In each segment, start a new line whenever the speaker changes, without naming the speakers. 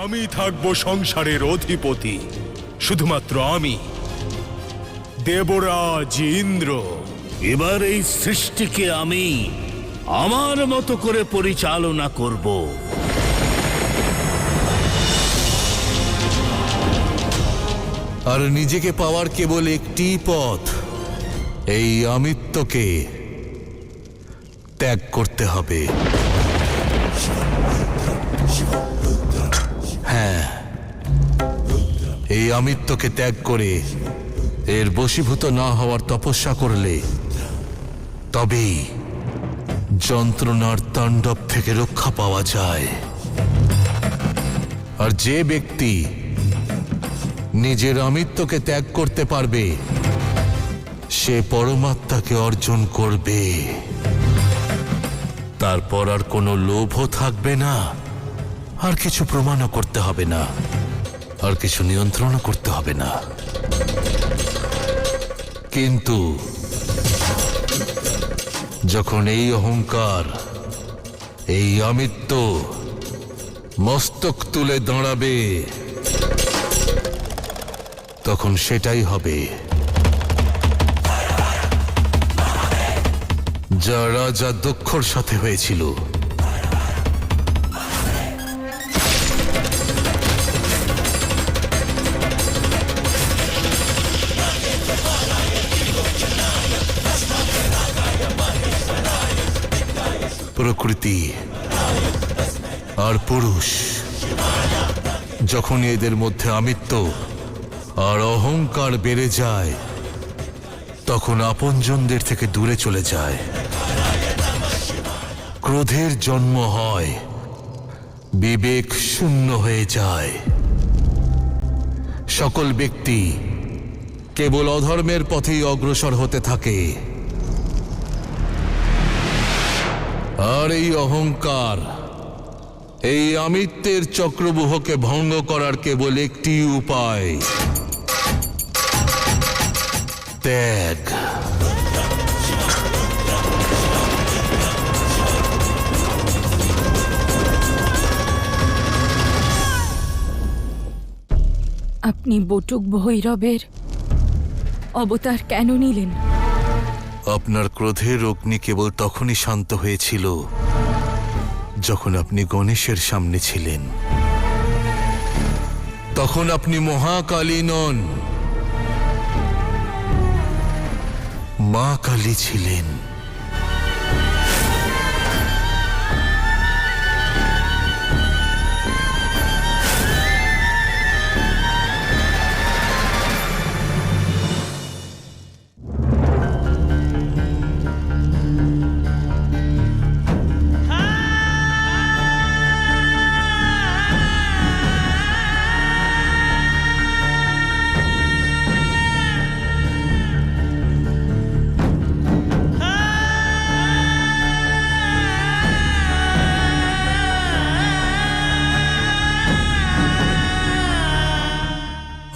আমি থাকবো সংসারের অধিপতি, শুধুমাত্র আমি, দেবরাজ ইন্দ্র।
এবার এই সৃষ্টিকে আমি আমার মতো করে পরিচালনা করব।
আর নিজেকে পাওয়ার কেবল একটি পথ, এই আমিত্বকে ত্যাগ করতে হবে। হ্যাঁ, এই আমিত্বকে ত্যাগ করে এর বশীভূত না হওয়ার তপস্যা করলে তবেই যন্ত্রণার তাণ্ডব থেকে রক্ষা পাওয়া যায়। আর যে ব্যক্তি নিজের আমিত্বকে ত্যাগ করতে পারবে সে পরমাত্মাকে অর্জন করবে। তারপর আর কোনো লোভও থাকবে না, আর কিছু প্রমাণও করতে হবে না, আর কিছু নিয়ন্ত্রণও করতে হবে না। কিন্তু যখন এই অহংকার, এই আমিত্ব মস্তক তুলে দাঁড়াবে, তখন সেটাই হবে যা রাজা দক্ষর সাথে হয়েছিল। প্রকৃতি আর পুরুষ যখন এদের মধ্যে আমিত্ব আর অহংকার বেড়ে যায়, তখন আপনজনদের থেকে দূরে চলে যায়, ক্রোধের জন্ম হয়, বিবেক শূন্য হয়ে যায়। সকল ব্যক্তি কেবল অধর্মের পথেই অগ্রসর হতে থাকে। আর এই অহংকার, এই আমিত্বের চক্রব্যূহকে ভঙ্গ করার কেবল একটি উপায়, ত্যাগ।
আপনি বটুক ভৈরবের অবতার কেন নিলেন?
আপনার ক্রোধের অগ্নি কেবল তখনই শান্ত হয়েছিল যখন আপনি গণেশের সামনে ছিলেন। তখন আপনি মহাকালী নন, মা কালী ছিলেন।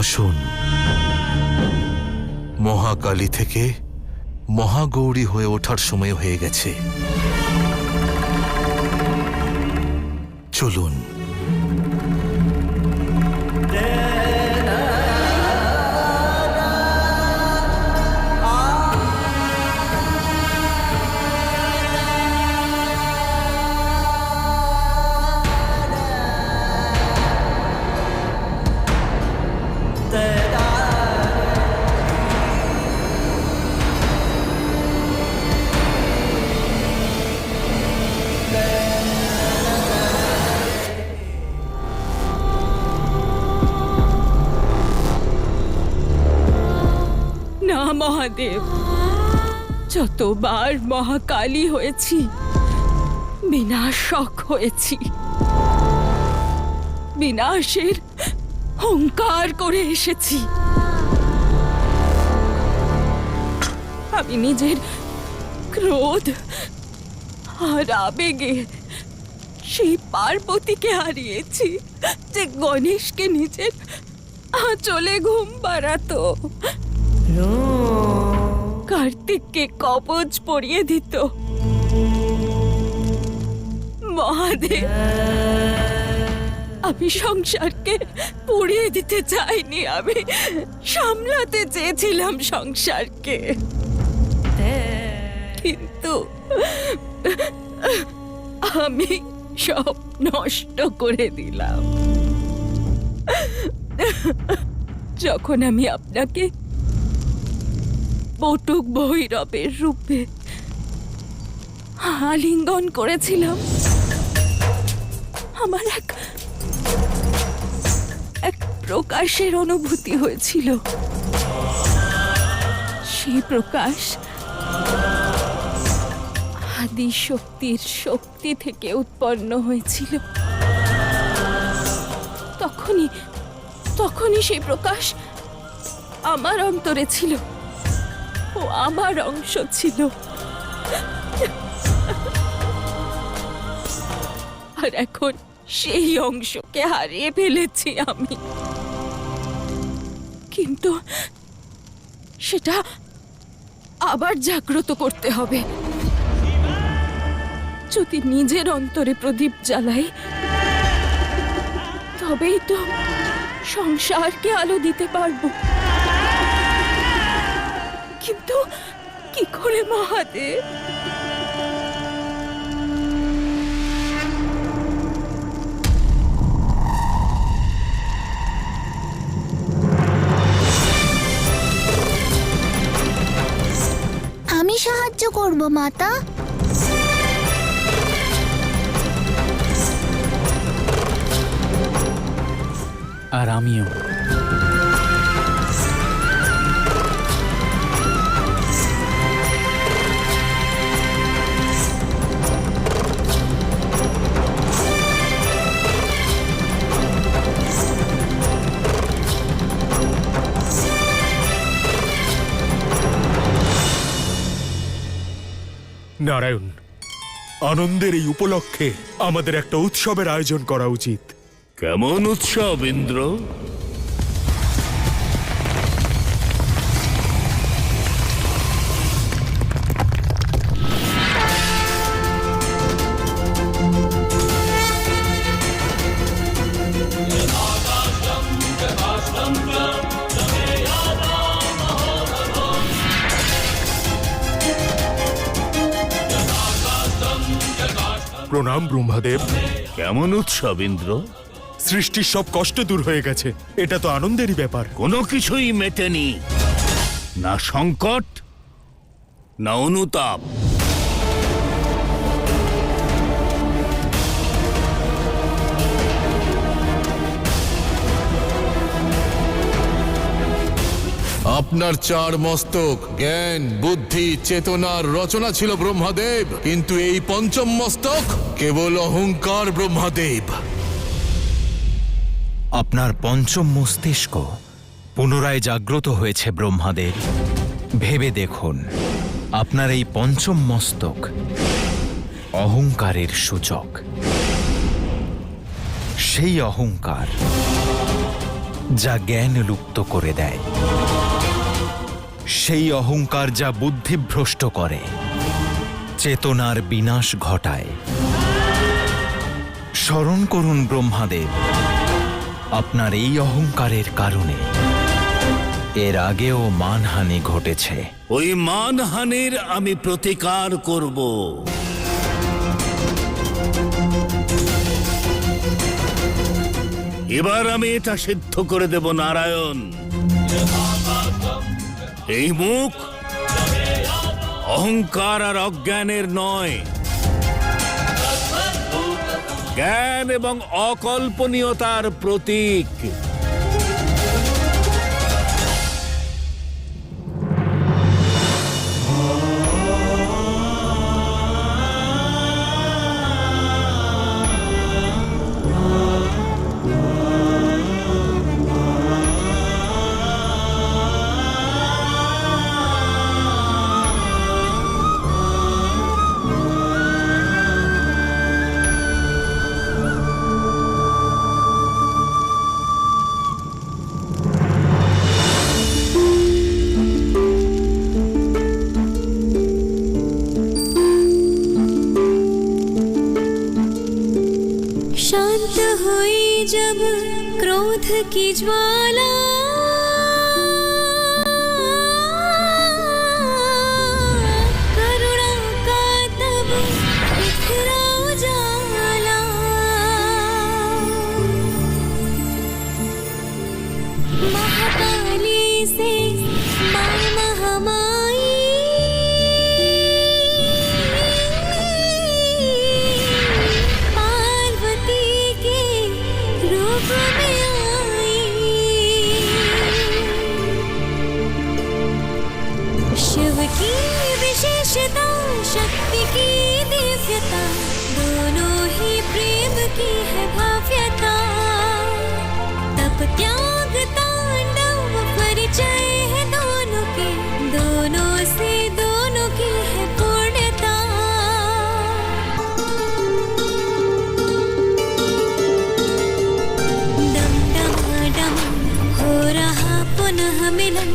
আসুন, মহাকালী থেকে মহাগৌরী হয়ে ওঠার সময় হয়ে গেছে। চলুন।
মহাদেব, যতবার মহাকালী হয়েছি বিনাশক হয়েছি, বিনাশের হুঙ্কার করে এসেছি। আমি নিজের ক্রোধ আর আবেগে সেই পার্বতীকে হারিয়েছি যে গণেশকে নিজের আঁচলে ঘুম পাড়াতো, কার্তিককে কবচ পরিয়ে দিত। মহাদেব, আমি সংসারকে পুড়িয়ে দিতে চাইনি, আমি সামলাতে চেয়েছিলাম সংসারকে, কিন্তু আমি সব নষ্ট করে দিলাম। যখন আমি আপনাকে বটুক ভৈরবের রূপে আলিঙ্গন করেছিলাম, আমার এক প্রকাশের অনুভূতি হয়েছিল। সেই প্রকাশ আদি শক্তির শক্তি থেকে উৎপন্ন হয়েছিল। তখনই সেই প্রকাশ আমার অন্তরে ছিল, ও আমার অংশ ছিল। আর এখন সেই অংশকে হারিয়ে ফেলেছি আমি, কিন্তু সেটা আবার জাগ্রত করতে হবে। যদি নিজের অন্তরে প্রদীপ জ্বালাই, তবেই তো সংসারকে আলো দিতে পারবো। কিন্তু কি করে মহাদেব?
আমি সাহায্য করব মাতা।
আর আমিও।
নারায়ণ, আনন্দের এই উপলক্ষে আমাদের একটা উৎসবের আয়োজন করা উচিত।
কেমন উৎসব ইন্দ্র?
প্রণাম ব্রহ্মাদেব।
কেমন উৎসব ইন্দ্র?
সৃষ্টির সব কষ্ট দূর হয়ে গেছে, এটা তো আনন্দেরই ব্যাপার।
কোনো কিছুই মেটেনি, না সংকট না অনুতাপ।
আপনার চার মস্তক জ্ঞান, বুদ্ধি, চেতনার রচনা ছিল ব্রহ্মাদেব, কিন্তু এই পঞ্চম মস্তক কেবল অহংকার ব্রহ্মাদেব।
আপনার পঞ্চম মস্তিষ্ক পুনরায় জাগ্রত হয়েছে ব্রহ্মাদেব। ভেবে দেখুন, আপনার এই পঞ্চম মস্তক অহংকারের সূচক। সেই অহংকার যা জ্ঞান লুপ্ত করে দেয়, সেই অহংকার যা বুদ্ধিভ্রষ্ট করে, চেতনার বিনাশ ঘটায়। স্মরণ করুন ব্রহ্মাদেব, আপনার এই অহংকারের কারণে এর আগেও মানহানি ঘটেছে।
ওই মানহানির আমি প্রতিকার করব। এবার আমি এটা সিদ্ধ করে দেব নারায়ণ। এই মুখ অহংকার আর অজ্ঞানের নয়, জ্ঞান এবং অকল্পনীয়তার প্রতীক।
जब क्रोध की ज्वाला करुणा का तब बिखरा उजाला महाकाली से मां महामाई पार्वती के रूप में आई। शिव की विशेषता शक्ति की दिव्यता दोनों ही प्रेम की है भव्यता। तप त्याग तांडव परिचय है दोनों के, दोनों से दोनों की है पूर्णता। डम डम डम हो रहा पुनः मिलन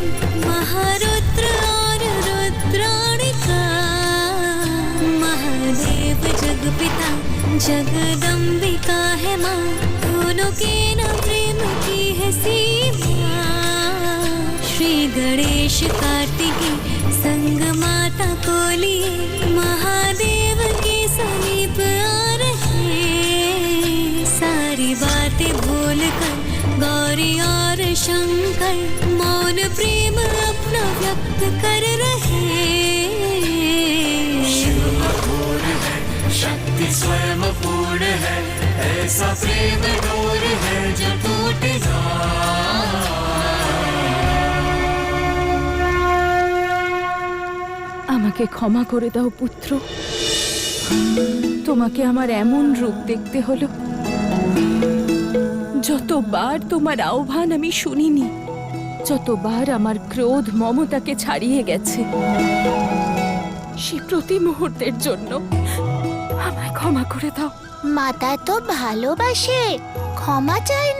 महारुद्र और रुद्राणिका। महादेव जगपिता जगदम्बिका है माँ, दोनों के नाम प्रेम की है सीमा। श्री गणेश कार्तिकेय संग माता को लिए महादेव के समीप आ रहे। सारी बातें भूल कर गौरी और शंकर मौन प्रेम अपना व्यक्त कर रहे।
शक्ति स्वयं पूर्ण है, ऐसा प्रेम डोर है जो टूट ना।
আমাকে ক্ষমা করে দাও পুত্র, তোমাকে আমার এমন রূপ দেখতে হলো। যতবার তোমার আহ্বান আমি শুনিনি, যতবার আমার ক্রোধ মমতাকে ছাড়িয়ে গেছে, সে প্রতি মুহূর্তের জন্য আমায় ক্ষমা করে দাও।
মাতা তো ভালোবাসে, ক্ষমা চায়